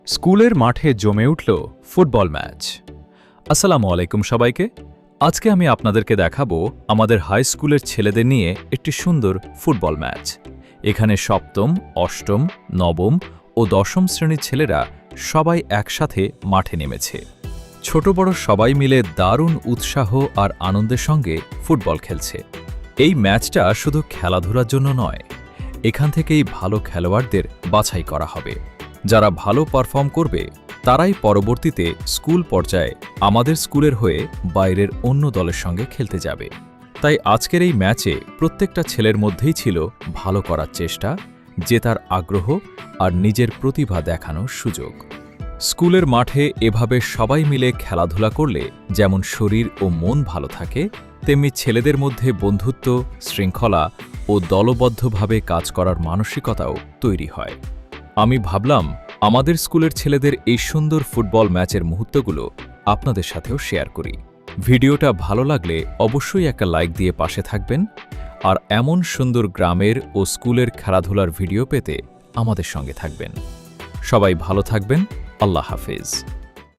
স্কুলের মাঠে জমে উঠল ফুটবল ম্যাচ। আসসালামু আলাইকুম সবাইকে। আজকে আমি আপনাদেরকে দেখাবো আমাদের হাই স্কুলের ছেলেদের নিয়ে একটি সুন্দর ফুটবল ম্যাচ। এখানে সপ্তম, অষ্টম, নবম ও দশম শ্রেণীর ছেলেরা সবাই একসাথে মাঠে নেমেছে। ছোট বড় সবাই মিলে দারুণ উৎসাহ আর আনন্দের সঙ্গে ফুটবল খেলছে। এই ম্যাচটা শুধু খেলাধুলার জন্য নয়, এখান থেকেই ভালো খেলোয়াড়দের বাছাই করা হবে। যারা ভালো পারফর্ম করবে তারাই পরবর্তীতে স্কুল পর্যায়ে আমাদের স্কুলের হয়ে বাইরের অন্য দলের সঙ্গে খেলতে যাবে। তাই আজকের এই ম্যাচে প্রত্যেকটা ছেলের মধ্যেই ছিল ভালো করার চেষ্টা, জেতার আগ্রহ আর নিজের প্রতিভা দেখানোর সুযোগ। স্কুলের মাঠে এভাবে সবাই মিলে খেলাধুলা করলে যেমন শরীর ও মন ভালো থাকে, তেমনি ছেলেদের মধ্যে বন্ধুত্ব, শৃঙ্খলা ও দলবদ্ধভাবে কাজ করার মানসিকতাও তৈরি হয়। আমি ভাবলাম আমাদের স্কুলের ছেলেদের এই সুন্দর ফুটবল ম্যাচের মুহূর্তগুলো আপনাদের সাথেও শেয়ার করি। ভিডিওটা ভালো লাগলে অবশ্যই একটা লাইক দিয়ে পাশে থাকবেন, আর এমন সুন্দর গ্রামের ও স্কুলের খেলাধুলার ভিডিও পেতে আমাদের সঙ্গে থাকবেন। সবাই ভালো থাকবেন। আল্লাহ হাফেজ।